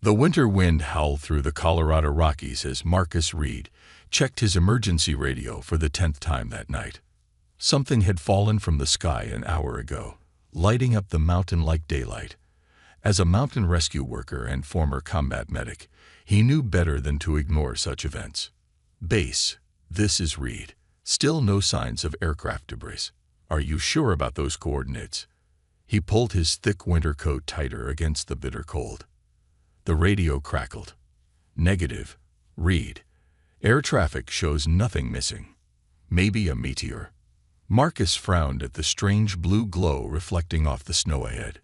The winter wind howled through the Colorado Rockies as Marcus Reed checked his emergency radio for the 10th time that night. Something had fallen from the sky an hour ago, lighting up the mountain like daylight. As a mountain rescue worker and former combat medic, he knew better than to ignore such events. Base, this is Reed. Still no signs of aircraft debris. Are you sure about those coordinates? He pulled his thick winter coat tighter against the bitter cold. The radio crackled. Negative. Reed. Air traffic shows nothing missing. Maybe a meteor. Marcus frowned at the strange blue glow reflecting off the snow ahead.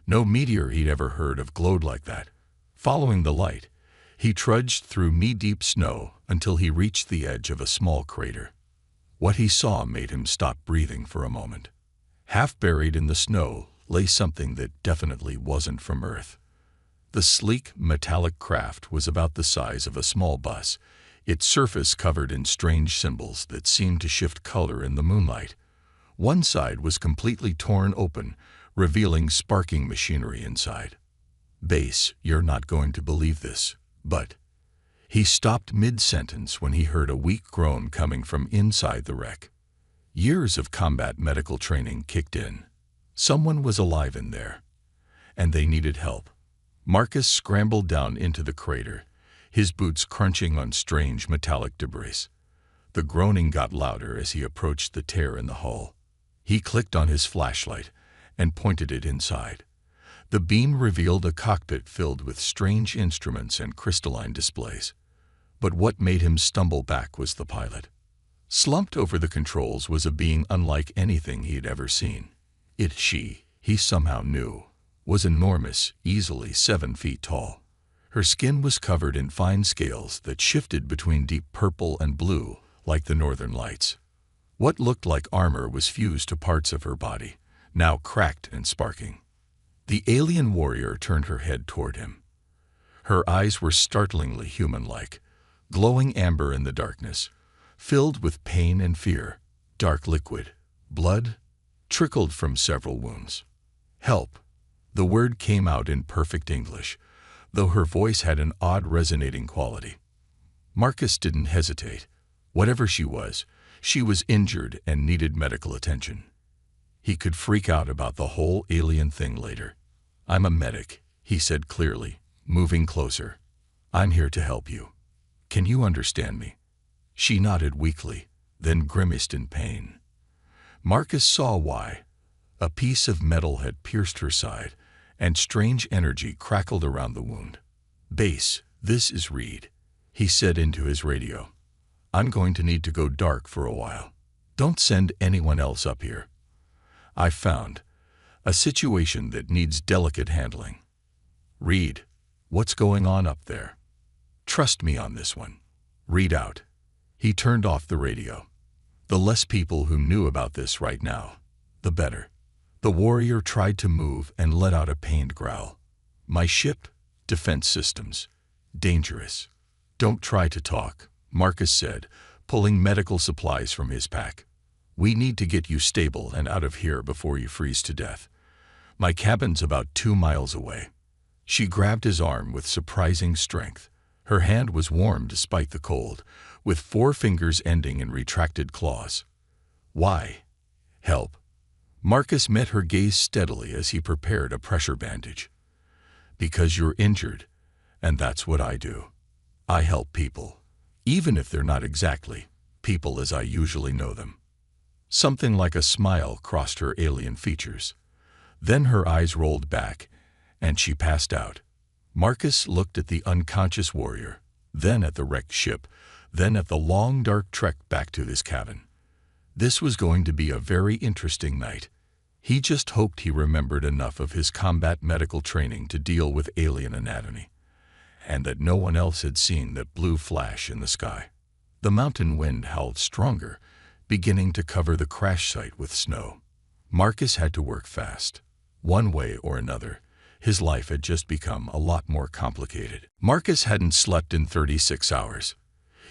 No meteor he'd ever heard of glowed like that. Following the light, he trudged through knee-deep snow until he reached the edge of a small crater. What he saw made him stop breathing for a moment. Half buried in the snow lay something that definitely wasn't from Earth. The sleek, metallic craft was about the size of a small bus, its surface covered in strange symbols that seemed to shift color in the moonlight. One side was completely torn open, revealing sparking machinery inside. Base, you're not going to believe this, but... He stopped mid-sentence when he heard a weak groan coming from inside the wreck. Years of combat medical training kicked in. Someone was alive in there, and they needed help. Marcus scrambled down into the crater, his boots crunching on strange metallic debris. The groaning got louder as he approached the tear in the hull. He clicked on his flashlight and pointed it inside. The beam revealed a cockpit filled with strange instruments and crystalline displays. But what made him stumble back was the pilot. Slumped over the controls was a being unlike anything he had ever seen. He somehow knew, was enormous, easily 7 feet tall. Her skin was covered in fine scales that shifted between deep purple and blue, like the northern lights. What looked like armor was fused to parts of her body, now cracked and sparking. The alien warrior turned her head toward him. Her eyes were startlingly human-like, glowing amber in the darkness, filled with pain and fear. Dark liquid, blood, trickled from several wounds. Help. The word came out in perfect English, though her voice had an odd resonating quality. Marcus didn't hesitate. Whatever she was injured and needed medical attention. He could freak out about the whole alien thing later. I'm a medic, he said clearly, moving closer. I'm here to help you. Can you understand me? She nodded weakly, then grimaced in pain. Marcus saw why. A piece of metal had pierced her side, and strange energy crackled around the wound. Base, this is Reed, he said into his radio. I'm going to need to go dark for a while. Don't send anyone else up here. I've found a situation that needs delicate handling. Reed, what's going on up there? Trust me on this one. Read out. He turned off the radio. The less people who knew about this right now, the better. The warrior tried to move and let out a pained growl. My ship? Defense systems. Dangerous. Don't try to talk, Marcus said, pulling medical supplies from his pack. We need to get you stable and out of here before you freeze to death. My cabin's about 2 miles away. She grabbed his arm with surprising strength. Her hand was warm despite the cold, with 4 fingers ending in retracted claws. Why? Help. Marcus met her gaze steadily as he prepared a pressure bandage. Because you're injured, and that's what I do. I help people, even if they're not exactly people as I usually know them. Something like a smile crossed her alien features. Then her eyes rolled back, and she passed out. Marcus looked at the unconscious warrior, then at the wrecked ship, then at the long dark trek back to his cabin. This was going to be a very interesting night. He just hoped he remembered enough of his combat medical training to deal with alien anatomy, and that no one else had seen that blue flash in the sky. The mountain wind howled stronger, beginning to cover the crash site with snow. Marcus had to work fast. One way or another, his life had just become a lot more complicated. Marcus hadn't slept in 36 hours.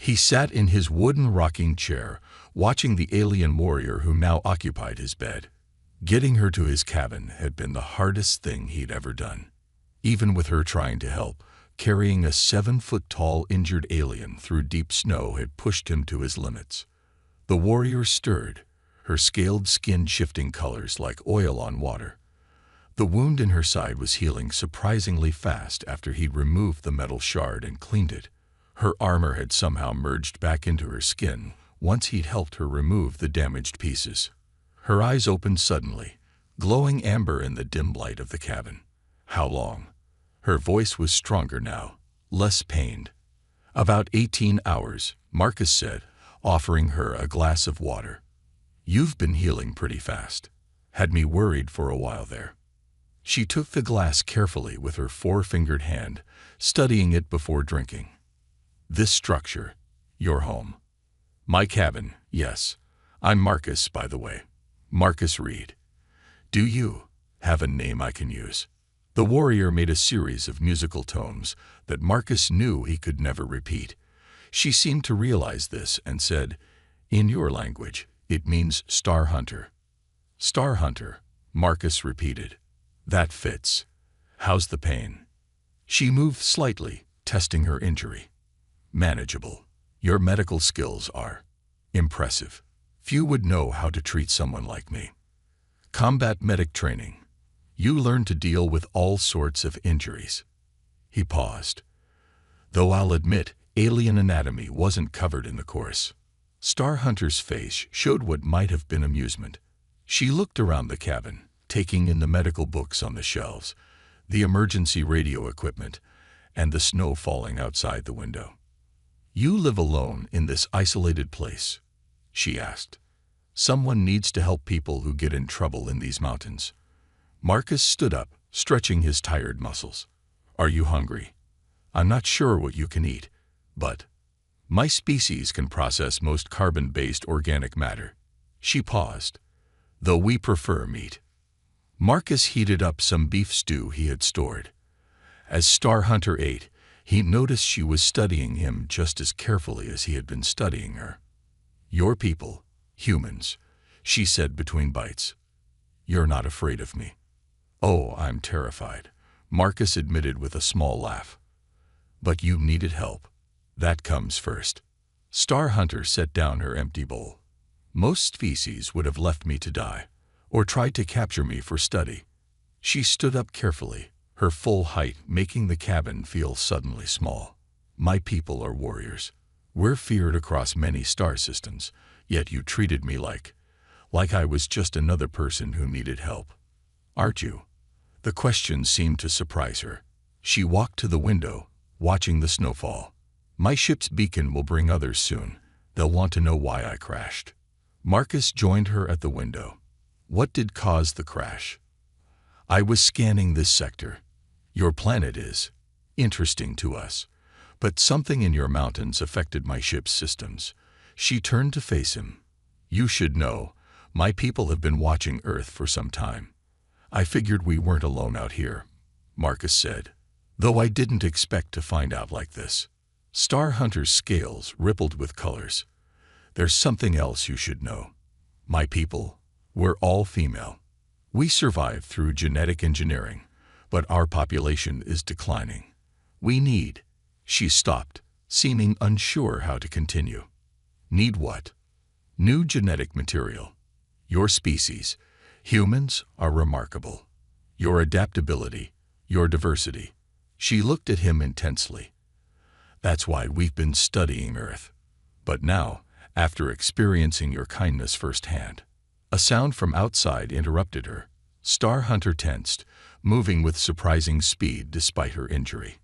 He sat in his wooden rocking chair, watching the alien warrior who now occupied his bed. Getting her to his cabin had been the hardest thing he'd ever done. Even with her trying to help, carrying a 7-foot-tall injured alien through deep snow had pushed him to his limits. The warrior stirred, her scaled skin shifting colors like oil on water. The wound in her side was healing surprisingly fast after he'd removed the metal shard and cleaned it. Her armor had somehow merged back into her skin once he'd helped her remove the damaged pieces. Her eyes opened suddenly, glowing amber in the dim light of the cabin. How long? Her voice was stronger now, less pained. About 18 hours, Marcus said, offering her a glass of water. You've been healing pretty fast. Had me worried for a while there. She took the glass carefully with her 4-fingered hand, studying it before drinking. This structure, your home. My cabin, yes. I'm Marcus, by the way. Marcus Reed. Do you have a name I can use? The warrior made a series of musical tones that Marcus knew he could never repeat. She seemed to realize this and said, "In your language, it means Star Hunter." Star Hunter, Marcus repeated. That fits. How's the pain? She moved slightly, testing her injury. Manageable. Your medical skills are impressive. Few would know how to treat someone like me. Combat medic training. You learn to deal with all sorts of injuries. He paused. Though I'll admit, alien anatomy wasn't covered in the course. Star Hunter's face showed what might have been amusement. She looked around the cabin, taking in the medical books on the shelves, the emergency radio equipment, and the snow falling outside the window. You live alone in this isolated place? She asked. Someone needs to help people who get in trouble in these mountains. Marcus stood up, stretching his tired muscles. Are you hungry? I'm not sure what you can eat, but my species can process most carbon-based organic matter. She paused. Though we prefer meat. Marcus heated up some beef stew he had stored. As Star Hunter ate, he noticed she was studying him just as carefully as he had been studying her. Your people, humans, she said between bites. You're not afraid of me. Oh, I'm terrified, Marcus admitted with a small laugh. But you needed help. That comes first. Star Hunter set down her empty bowl. Most species would have left me to die, or tried to capture me for study. She stood up carefully, her full height making the cabin feel suddenly small. My people are warriors. We're feared across many star systems, yet you treated me like I was just another person who needed help. Aren't you? The question seemed to surprise her. She walked to the window, watching the snowfall. My ship's beacon will bring others soon. They'll want to know why I crashed. Marcus joined her at the window. What did cause the crash? I was scanning this sector. Your planet is interesting to us, but something in your mountains affected my ship's systems. She turned to face him. You should know, my people have been watching Earth for some time. I figured we weren't alone out here, Marcus said, though I didn't expect to find out like this. Star Hunter's scales rippled with colors. There's something else you should know. My people, we're all female. We survived through genetic engineering, but our population is declining. We need. She stopped, seeming unsure how to continue. Need what? New genetic material. Your species, humans, are remarkable. Your adaptability, your diversity. She looked at him intensely. That's why we've been studying Earth. But now, after experiencing your kindness firsthand, a sound from outside interrupted her. Star Hunter tensed, moving with surprising speed despite her injury.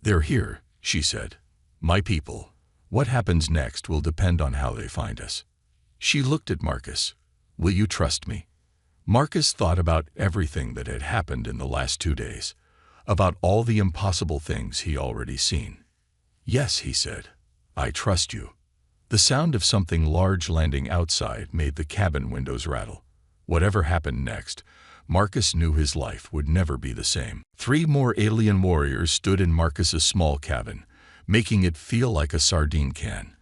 They're here, she said. My people. What happens next will depend on how they find us. She looked at Marcus. Will you trust me? Marcus thought about everything that had happened in the last 2 days, about all the impossible things he already seen. Yes, he said. I trust you. The sound of something large landing outside made the cabin windows rattle. Whatever happened next, Marcus knew his life would never be the same. 3 more alien warriors stood in Marcus's small cabin, making it feel like a sardine can.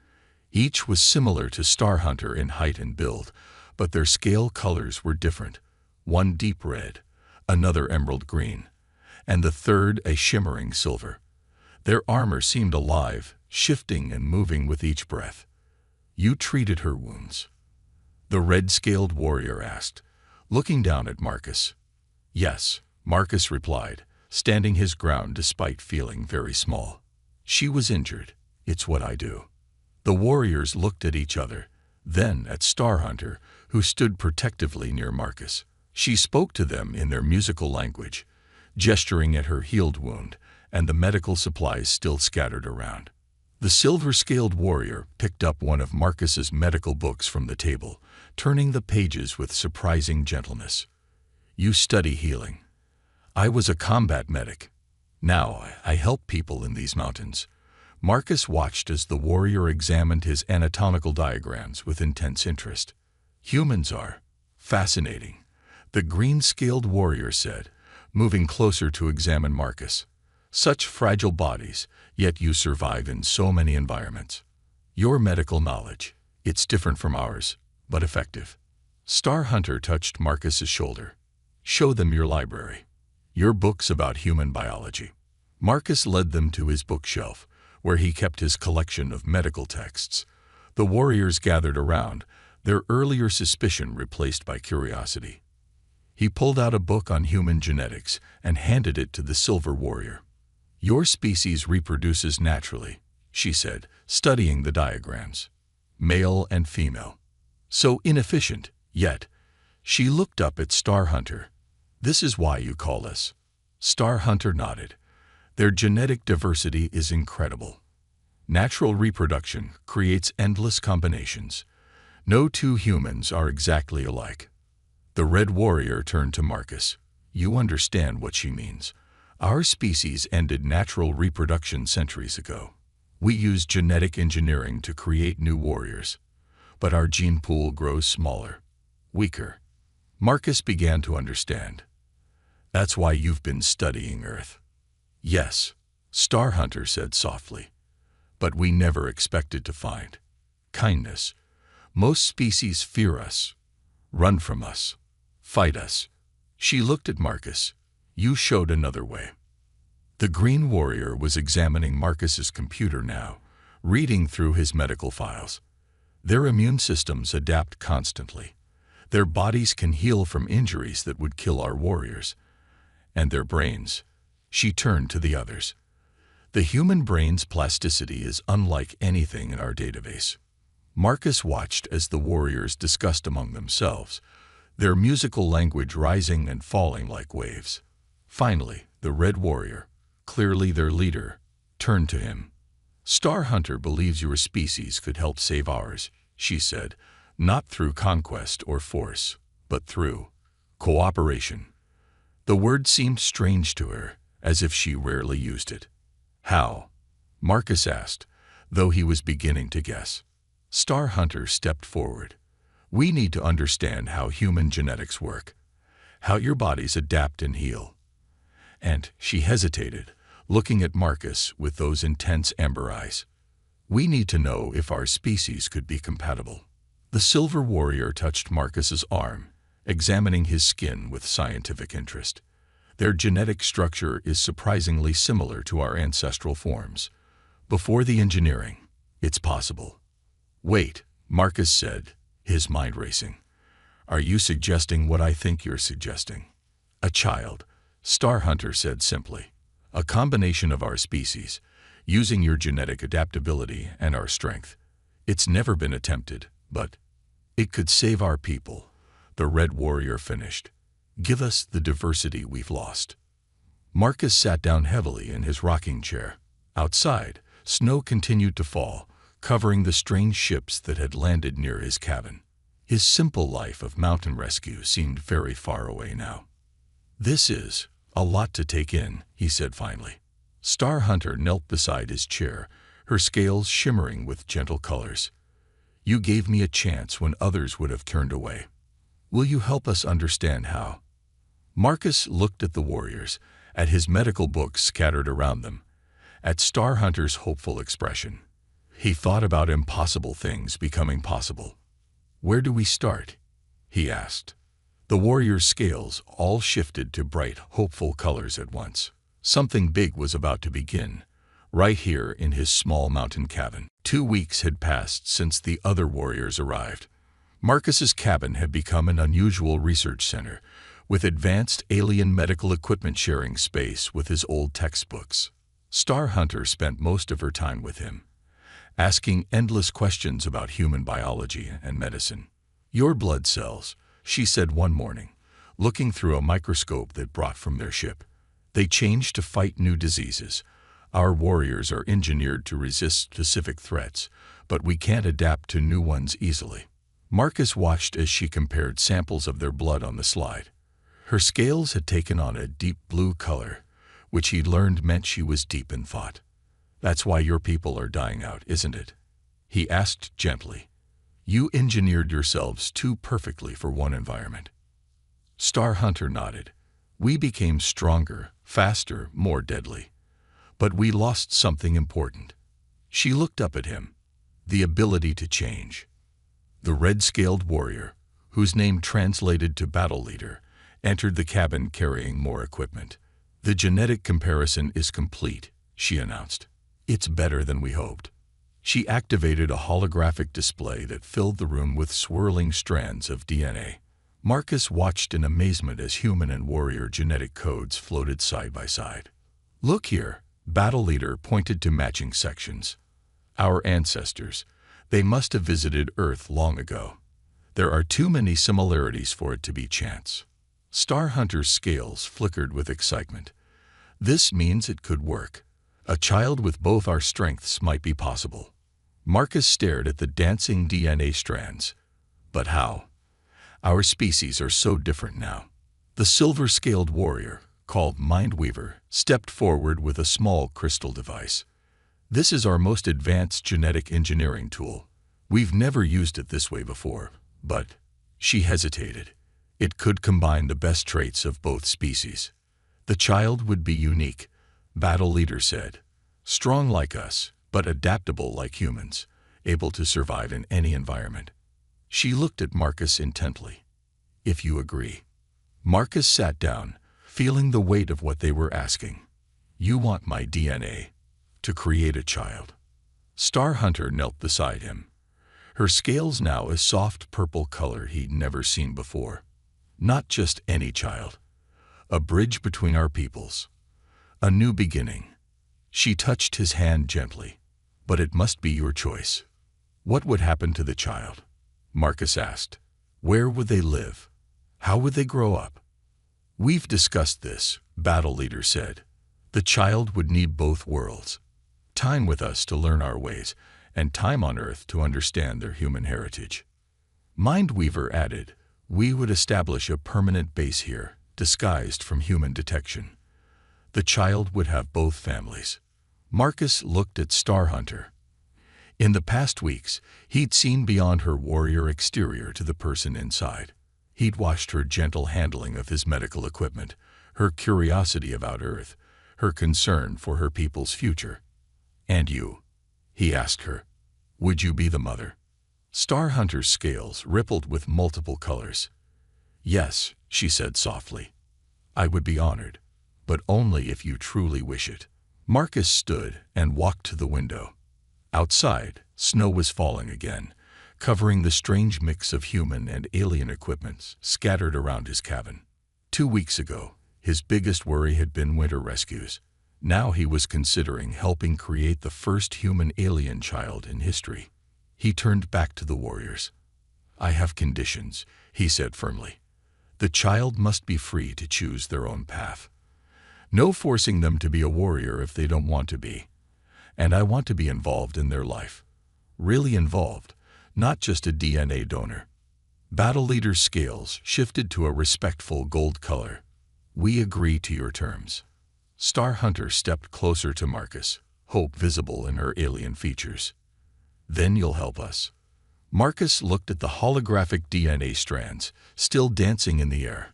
Each was similar to Star Hunter in height and build, but their scale colors were different. One deep red, another emerald green, and the third a shimmering silver. Their armor seemed alive, shifting and moving with each breath. "You treated her wounds?" the red-scaled warrior asked, looking down at Marcus. "Yes," Marcus replied, standing his ground despite feeling very small. "She was injured. It's what I do." The warriors looked at each other, then at Starhunter, who stood protectively near Marcus. She spoke to them in their musical language, gesturing at her healed wound and the medical supplies still scattered around. The silver-scaled warrior picked up one of Marcus's medical books from the table, turning the pages with surprising gentleness. "You study healing. I was a combat medic. Now I help people in these mountains." Marcus watched as the warrior examined his anatomical diagrams with intense interest. "Humans are fascinating," the green-scaled warrior said, moving closer to examine Marcus. "Such fragile bodies, yet you survive in so many environments. Your medical knowledge, it's different from ours, but effective." Starhunter touched Marcus's shoulder. "Show them your library. Your books about human biology." Marcus led them to his bookshelf, where he kept his collection of medical texts. The warriors gathered around, their earlier suspicion replaced by curiosity. He pulled out a book on human genetics and handed it to the silver warrior. "Your species reproduces naturally," she said, studying the diagrams. "Male and female. So inefficient, yet." She looked up at Starhunter. "This is why you call us." Starhunter nodded. "Their genetic diversity is incredible. Natural reproduction creates endless combinations. No two humans are exactly alike." The red warrior turned to Marcus. "You understand what she means. Our species ended natural reproduction centuries ago. We use genetic engineering to create new warriors. But our gene pool grows smaller, weaker." Marcus began to understand. "That's why you've been studying Earth." "Yes," Starhunter said softly. "But we never expected to find kindness. Most species fear us, run from us, fight us." She looked at Marcus. "You showed another way." The green warrior was examining Marcus's computer now, reading through his medical files. "Their immune systems adapt constantly. Their bodies can heal from injuries that would kill our warriors. And their brains." She turned to the others. "The human brain's plasticity is unlike anything in our database." Marcus watched as the warriors discussed among themselves, their musical language rising and falling like waves. Finally, the red warrior, clearly their leader, turned to him. "Starhunter believes your species could help save ours," she said, "not through conquest or force, but through cooperation." The word seemed strange to her, as if she rarely used it. "How?" Marcus asked, though he was beginning to guess. Starhunter stepped forward. "We need to understand how human genetics work, how your bodies adapt and heal." And she hesitated, looking at Marcus with those intense amber eyes. "We need to know if our species could be compatible." The silver warrior touched Marcus's arm, examining his skin with scientific interest. "Their genetic structure is surprisingly similar to our ancestral forms. Before the engineering, it's possible." "Wait," Marcus said, his mind racing. "Are you suggesting what I think you're suggesting?" "A child," Starhunter said simply. "A combination of our species, using your genetic adaptability and our strength. It's never been attempted, but it could save our people," the red warrior finished. "Give us the diversity we've lost." Marcus sat down heavily in his rocking chair. Outside, snow continued to fall, covering the strange ships that had landed near his cabin. His simple life of mountain rescue seemed very far away now. "This is a lot to take in," he said finally. Starhunter knelt beside his chair, her scales shimmering with gentle colors. "You gave me a chance when others would have turned away. Will you help us understand how?" Marcus looked at the warriors, at his medical books scattered around them, at Starhunter's hopeful expression. He thought about impossible things becoming possible. "Where do we start?" he asked. The warriors' scales all shifted to bright, hopeful colors at once. Something big was about to begin, right here in his small mountain cabin. 2 weeks had passed since the other warriors arrived. Marcus's cabin had become an unusual research center, with advanced alien medical equipment sharing space with his old textbooks. Star Hunter spent most of her time with him, asking endless questions about human biology and medicine. "Your blood cells," she said one morning, looking through a microscope that brought from their ship. "They change to fight new diseases. Our warriors are engineered to resist specific threats, but we can't adapt to new ones easily." Marcus watched as she compared samples of their blood on the slide. Her scales had taken on a deep blue color, which he learned meant she was deep in thought. "That's why your people are dying out, isn't it?" he asked gently. "You engineered yourselves too perfectly for one environment." Star Hunter nodded. "We became stronger, faster, more deadly. But we lost something important." She looked up at him. "The ability to change." The red-scaled warrior, whose name translated to battle leader, entered the cabin carrying more equipment. "The genetic comparison is complete," she announced. "It's better than we hoped." She activated a holographic display that filled the room with swirling strands of DNA. Marcus watched in amazement as human and warrior genetic codes floated side by side. "Look here," Battle Leader pointed to matching sections. "Our ancestors. They must have visited Earth long ago. There are too many similarities for it to be chance." Star Hunter's scales flickered with excitement. "This means it could work. A child with both our strengths might be possible." Marcus stared at the dancing DNA strands. "But how? Our species are so different now." The silver-scaled warrior, called Mindweaver, stepped forward with a small crystal device. "This is our most advanced genetic engineering tool. We've never used it this way before, but—" She hesitated. "It could combine the best traits of both species. The child would be unique," Battle Leader said. "Strong like us, but adaptable like humans, able to survive in any environment." She looked at Marcus intently. "If you agree." Marcus sat down, feeling the weight of what they were asking. "You want my DNA to create a child." Star Hunter knelt beside him, her scales now a soft purple color he'd never seen before. "Not just any child. A bridge between our peoples. A new beginning." She touched his hand gently. "But it must be your choice." "What would happen to the child?" Marcus asked. "Where would they live? How would they grow up?" "We've discussed this," Battle Leader said. "The child would need both worlds. Time with us to learn our ways, and time on Earth to understand their human heritage." Mindweaver added, "We would establish a permanent base here, disguised from human detection. The child would have both families." Marcus looked at Star Hunter. In the past weeks, he'd seen beyond her warrior exterior to the person inside. He'd watched her gentle handling of his medical equipment, her curiosity about Earth, her concern for her people's future. "And you?" he asked her. "Would you be the mother?" Star Hunter's scales rippled with multiple colors. "Yes," she said softly. "I would be honored, but only if you truly wish it." Marcus stood and walked to the window. Outside, snow was falling again, covering the strange mix of human and alien equipments scattered around his cabin. 2 weeks ago, his biggest worry had been winter rescues. Now he was considering helping create the first human-alien child in history. He turned back to the warriors. "I have conditions," he said firmly. "The child must be free to choose their own path. No forcing them to be a warrior if they don't want to be. And I want to be involved in their life. Really involved, not just a DNA donor." Battle Leader's scales shifted to a respectful gold color. "We agree to your terms." Star Hunter stepped closer to Marcus, hope visible in her alien features. "Then you'll help us." Marcus looked at the holographic DNA strands, still dancing in the air.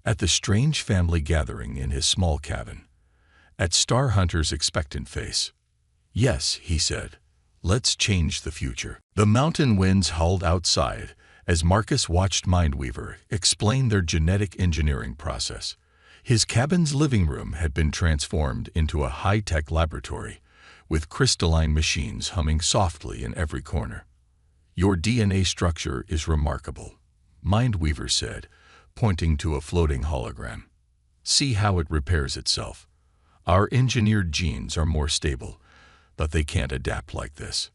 At the strange family gathering in his small cabin. At Star Hunter's expectant face. "Yes," he said. "Let's change the future." The mountain winds howled outside as Marcus watched Mindweaver explain their genetic engineering process. His cabin's living room had been transformed into a high-tech laboratory, with crystalline machines humming softly in every corner. "Your DNA structure is remarkable," Mindweaver said, pointing to a floating hologram. "See how it repairs itself. Our engineered genes are more stable, but they can't adapt like this."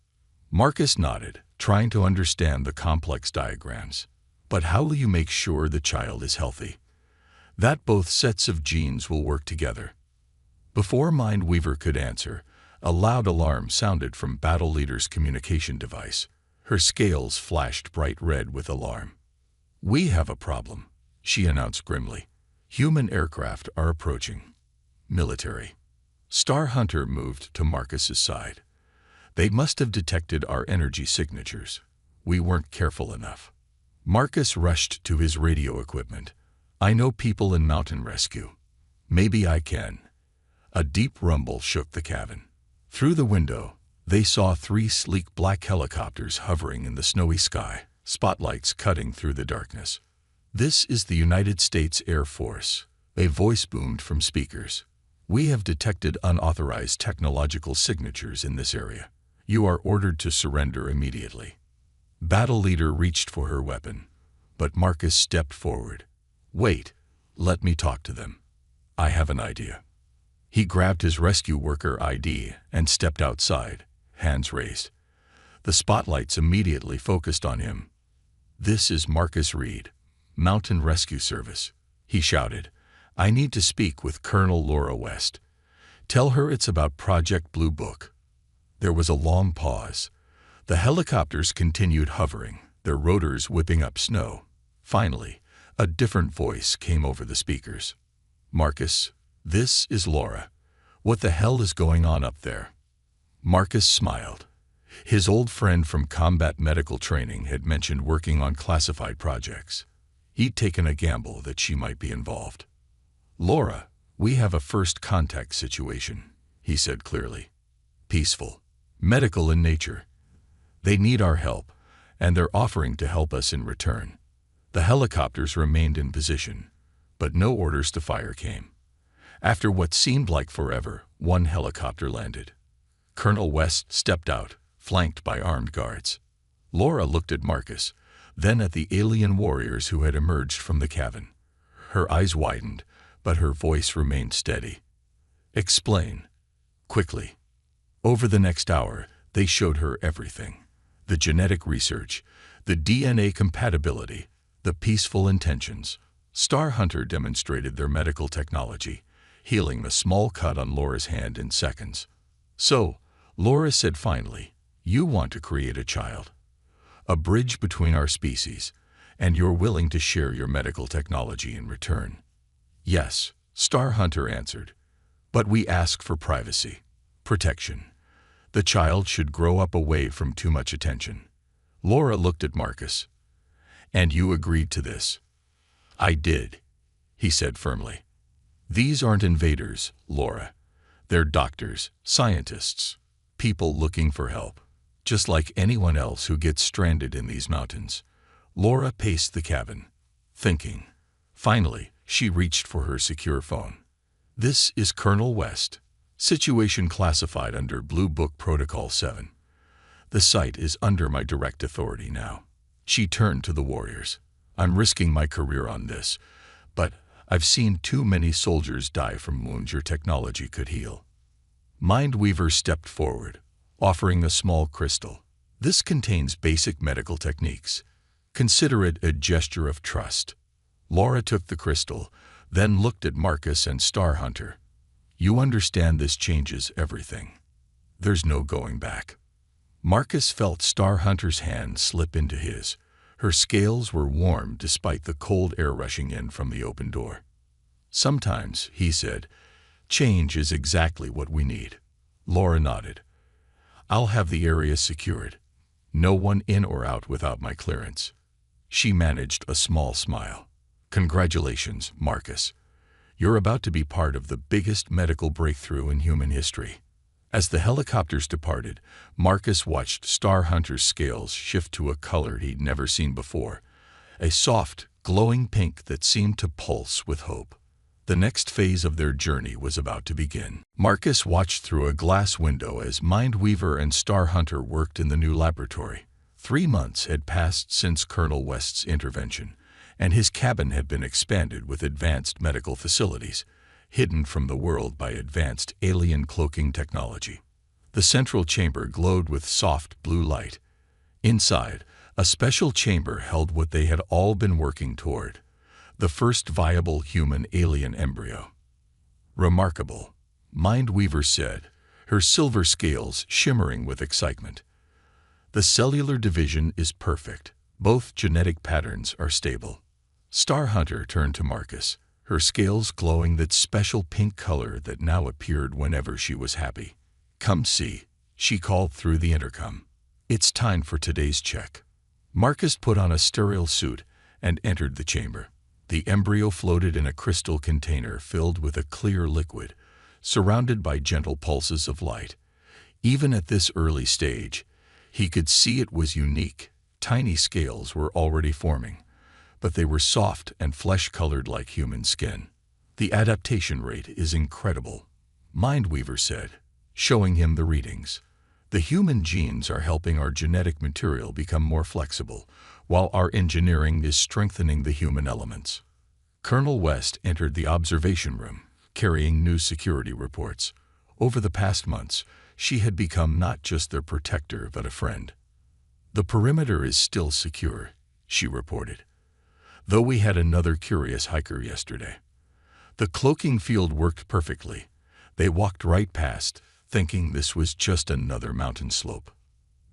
Marcus nodded, trying to understand the complex diagrams. "But how will you make sure the child is healthy? That both sets of genes will work together." Before Mindweaver could answer, a loud alarm sounded from Battle Leader's communication device. Her scales flashed bright red with alarm. "We have a problem," she announced grimly. "Human aircraft are approaching." "Military." Star Hunter moved to Marcus's side. "They must have detected our energy signatures. We weren't careful enough." Marcus rushed to his radio equipment. "I know people in mountain rescue. Maybe I can." A deep rumble shook the cabin. Through the window, they saw 3 sleek black helicopters hovering in the snowy sky, spotlights cutting through the darkness. "This is the United States Air Force," a voice boomed from speakers. "We have detected unauthorized technological signatures in this area. You are ordered to surrender immediately." Battle Leader reached for her weapon, but Marcus stepped forward. "Wait, let me talk to them. I have an idea." He grabbed his rescue worker ID and stepped outside, hands raised. The spotlights immediately focused on him. "This is Marcus Reed, Mountain Rescue Service," he shouted. "I need to speak with Colonel Laura West. Tell her it's about Project Blue Book." There was a long pause. The helicopters continued hovering, their rotors whipping up snow. Finally, a different voice came over the speakers. "Marcus, this is Laura. What the hell is going on up there?" Marcus smiled. His old friend from combat medical training had mentioned working on classified projects. He'd taken a gamble that she might be involved. "Laura, we have a first contact situation," he said clearly. "Peaceful, medical in nature. They need our help, and they're offering to help us in return." The helicopters remained in position, but no orders to fire came. After what seemed like forever, one helicopter landed. Colonel West stepped out, flanked by armed guards. Laura looked at Marcus, then at the alien warriors who had emerged from the cabin. Her eyes widened, but her voice remained steady. "Explain. Quickly." Over the next hour, they showed her everything. The genetic research, the DNA compatibility, the peaceful intentions. Star Hunter demonstrated their medical technology, healing a small cut on Laura's hand in seconds. "So," Laura said finally, "you want to create a child. A bridge between our species, and you're willing to share your medical technology in return." "Yes," Star Hunter answered. "But we ask for privacy, protection. The child should grow up away from too much attention." Laura looked at Marcus. "And you agreed to this?" "I did," he said firmly. "These aren't invaders, Laura. They're doctors, scientists, people looking for help, just like anyone else who gets stranded in these mountains." Laura paced the cabin, thinking. Finally, she reached for her secure phone. "This is Colonel West. Situation classified under Blue Book Protocol 7. The site is under my direct authority now." She turned to the warriors. "I'm risking my career on this, but I've seen too many soldiers die from wounds your technology could heal." Mindweaver stepped forward, offering a small crystal. "This contains basic medical techniques. Consider it a gesture of trust." Laura took the crystal, then looked at Marcus and Star Hunter. "You understand this changes everything. There's no going back." Marcus felt Star Hunter's hand slip into his. Her scales were warm despite the cold air rushing in from the open door. "Sometimes," he said, "change is exactly what we need." Laura nodded. "I'll have the area secured. No one in or out without my clearance." She managed a small smile. "Congratulations, Marcus. You're about to be part of the biggest medical breakthrough in human history." As the helicopters departed, Marcus watched Star Hunter's scales shift to a color he'd never seen before, a soft, glowing pink that seemed to pulse with hope. The next phase of their journey was about to begin. Marcus watched through a glass window as Mindweaver and Star Hunter worked in the new laboratory. 3 months had passed since Colonel West's intervention, and his cabin had been expanded with advanced medical facilities, hidden from the world by advanced alien cloaking technology. The central chamber glowed with soft blue light. Inside, a special chamber held what they had all been working toward: the first viable human alien embryo. "Remarkable," Mindweaver said, her silver scales shimmering with excitement. "The cellular division is perfect. Both genetic patterns are stable." Star Hunter turned to Marcus, her scales glowing that special pink color that now appeared whenever she was happy. "Come see," she called through the intercom. "It's time for today's check." Marcus put on a sterile suit and entered the chamber. The embryo floated in a crystal container filled with a clear liquid, surrounded by gentle pulses of light. Even at this early stage, he could see it was unique. Tiny scales were already forming, but they were soft and flesh-colored like human skin. "The adaptation rate is incredible," Mindweaver said, showing him the readings. "The human genes are helping our genetic material become more flexible, while our engineering is strengthening the human elements." Colonel West entered the observation room, carrying new security reports. Over the past months, she had become not just their protector but a friend. "The perimeter is still secure," she reported, "though we had another curious hiker yesterday. The cloaking field worked perfectly. They walked right past, thinking this was just another mountain slope."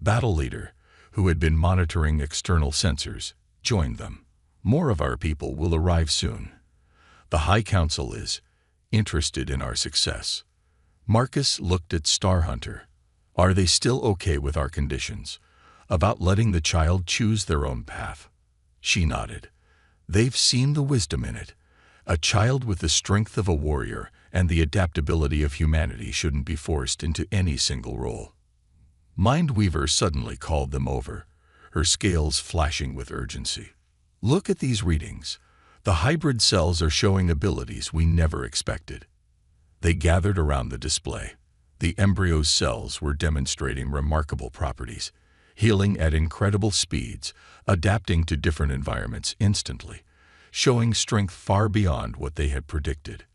Battle Leader, who had been monitoring external sensors, joined them. "More of our people will arrive soon. The High Council is interested in our success." Marcus looked at Star Hunter. "Are they still okay with our conditions? About letting the child choose their own path?" She nodded. "They've seen the wisdom in it. A child with the strength of a warrior and the adaptability of humanity shouldn't be forced into any single role." Mindweaver suddenly called them over, her scales flashing with urgency. "Look at these readings. The hybrid cells are showing abilities we never expected." They gathered around the display. The embryo's cells were demonstrating remarkable properties, healing at incredible speeds, adapting to different environments instantly, showing strength far beyond what they had predicted.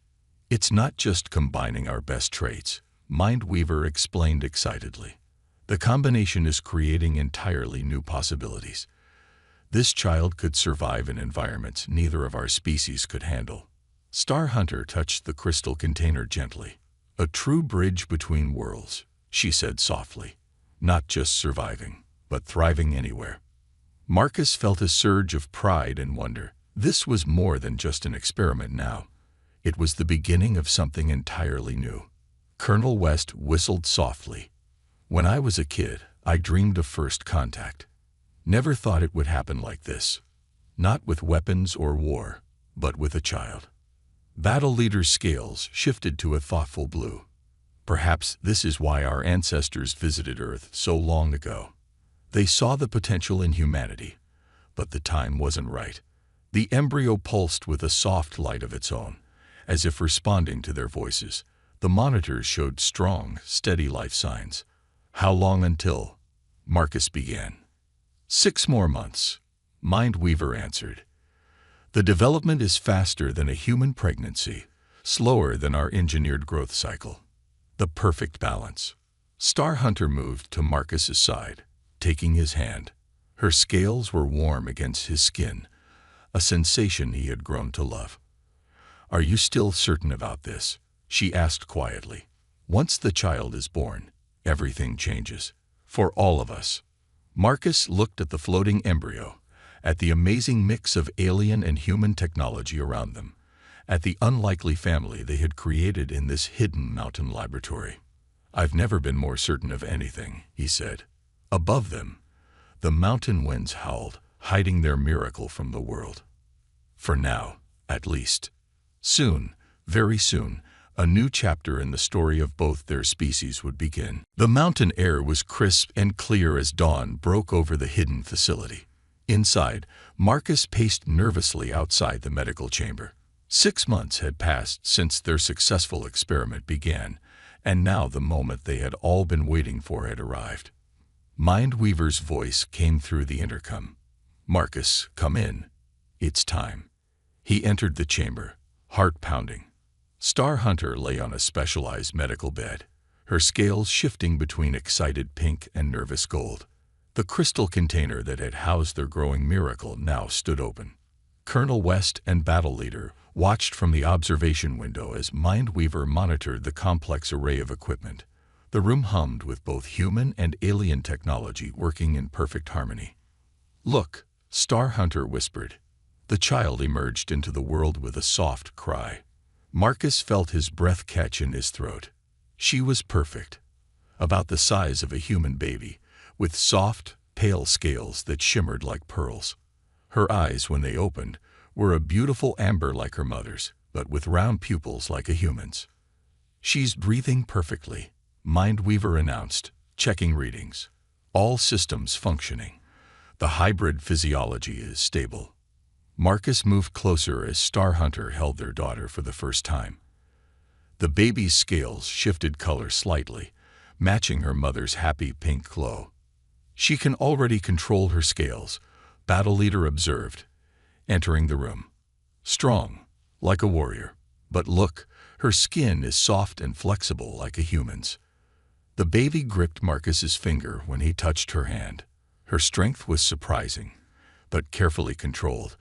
"It's not just combining our best traits," Mindweaver explained excitedly. "The combination is creating entirely new possibilities. This child could survive in environments neither of our species could handle." Star Hunter touched the crystal container gently. "A true bridge between worlds," she said softly. "Not just surviving, but thriving anywhere." Marcus felt a surge of pride and wonder. This was more than just an experiment now. It was the beginning of something entirely new. Colonel West whistled softly. "When I was a kid, I dreamed of first contact. Never thought it would happen like this. Not with weapons or war, but with a child." Battle Leader's scales shifted to a thoughtful blue. "Perhaps this is why our ancestors visited Earth so long ago. They saw the potential in humanity, but the time wasn't right." The embryo pulsed with a soft light of its own, as if responding to their voices. The monitors showed strong, steady life signs. "How long until?" Marcus began. 6 more months," Mindweaver answered. "The development is faster than a human pregnancy, slower than our engineered growth cycle. The perfect balance." Star Hunter moved to Marcus's side, taking his hand. Her scales were warm against his skin, a sensation he had grown to love. "Are you still certain about this?" she asked quietly. "Once the child is born, everything changes. For all of us." Marcus looked at the floating embryo, at the amazing mix of alien and human technology around them, at the unlikely family they had created in this hidden mountain laboratory. "I've never been more certain of anything," he said. Above them, the mountain winds howled, hiding their miracle from the world. For now, at least. Soon, very soon, a new chapter in the story of both their species would begin. The mountain air was crisp and clear as dawn broke over the hidden facility. Inside, Marcus paced nervously outside the medical chamber. 6 months had passed since their successful experiment began, and now the moment they had all been waiting for had arrived. Mindweaver's voice came through the intercom. "Marcus, come in. It's time." He entered the chamber, heart pounding. Star Hunter lay on a specialized medical bed, her scales shifting between excited pink and nervous gold. The crystal container that had housed their growing miracle now stood open. Colonel West and Battle Leader watched from the observation window as Mindweaver monitored the complex array of equipment. The room hummed with both human and alien technology working in perfect harmony. "Look," Star Hunter whispered. The child emerged into the world with a soft cry. Marcus felt his breath catch in his throat. She was perfect, about the size of a human baby, with soft, pale scales that shimmered like pearls. Her eyes, when they opened, were a beautiful amber like her mother's, but with round pupils like a human's. "She's breathing perfectly," Mindweaver announced, checking readings. "All systems functioning. The hybrid physiology is stable." Marcus moved closer as Star Hunter held their daughter for the first time. The baby's scales shifted color slightly, matching her mother's happy pink glow. "She can already control her scales," Battle Leader observed, entering the room. "Strong, like a warrior. But look, her skin is soft and flexible like a human's." The baby gripped Marcus's finger when he touched her hand. Her strength was surprising, but carefully controlled,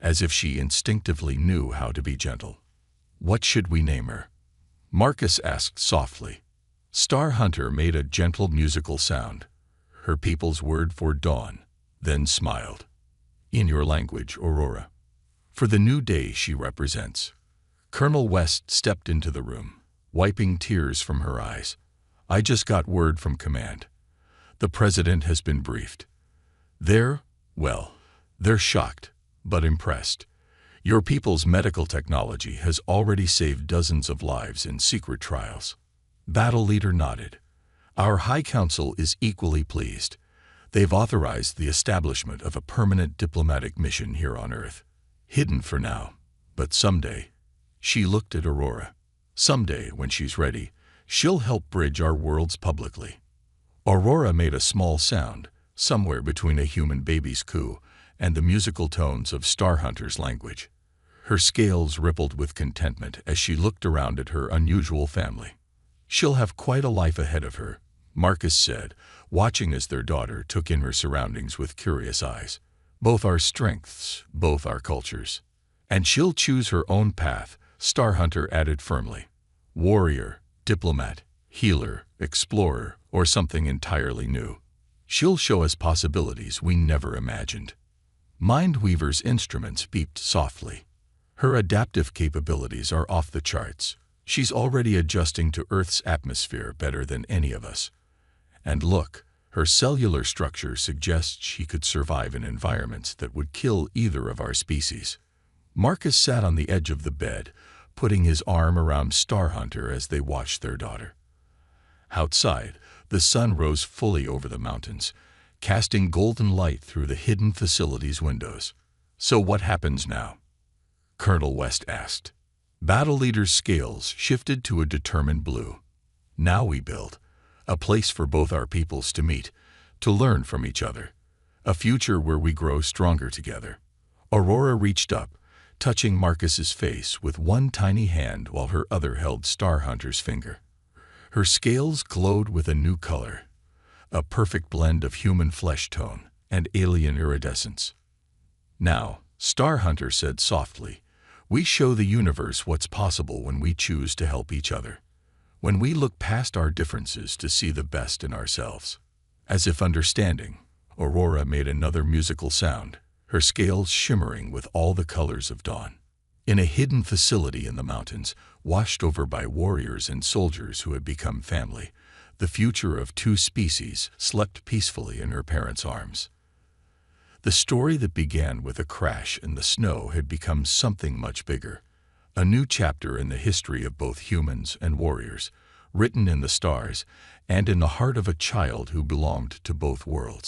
as if she instinctively knew how to be gentle. "What should we name her?" Marcus asked softly. Star Hunter made a gentle musical sound, her people's word for dawn, then smiled. "In your language, Aurora. For the new day she represents." Colonel West stepped into the room, wiping tears from her eyes. "I just got word from command. The president has been briefed. They're shocked, but impressed. Your people's medical technology has already saved dozens of lives in secret trials." Battle Leader nodded. "Our High Council is equally pleased. They've authorized the establishment of a permanent diplomatic mission here on Earth. Hidden for now, but someday." She looked at Aurora. "Someday, when she's ready, she'll help bridge our worlds publicly." Aurora made a small sound, somewhere between a human baby's coo and the musical tones of Star Hunter's language. Her scales rippled with contentment as she looked around at her unusual family. "She'll have quite a life ahead of her," Marcus said, watching as their daughter took in her surroundings with curious eyes. "Both our strengths, both our cultures. And she'll choose her own path," Star Hunter added firmly. "Warrior, diplomat, healer, explorer, or something entirely new. She'll show us possibilities we never imagined." Mindweaver's instruments beeped softly. Her adaptive capabilities are off the charts. She's already adjusting to Earth's atmosphere better than any of us. And look, her cellular structure suggests she could survive in environments that would kill either of our species. Marcus sat on the edge of the bed, putting his arm around Star Hunter as they watched their daughter. Outside, the sun rose fully over the mountains, casting golden light through the hidden facility's windows. "So what happens now?" Colonel West asked. Battle Leader's scales shifted to a determined blue. "Now we build a place for both our peoples to meet, to learn from each other. A future where we grow stronger together." Aurora reached up, touching Marcus's face with one tiny hand while her other held Star Hunter's finger. Her scales glowed with a new color, a perfect blend of human flesh tone and alien iridescence. "Now," Star Hunter said softly, "we show the universe what's possible when we choose to help each other. When we look past our differences to see the best in ourselves." As if understanding, Aurora made another musical sound, her scales shimmering with all the colors of dawn. In a hidden facility in the mountains, washed over by warriors and soldiers who had become family, the future of two species slept peacefully in her parents' arms. The story that began with a crash in the snow had become something much bigger, a new chapter in the history of both humans and warriors, written in the stars and in the heart of a child who belonged to both worlds.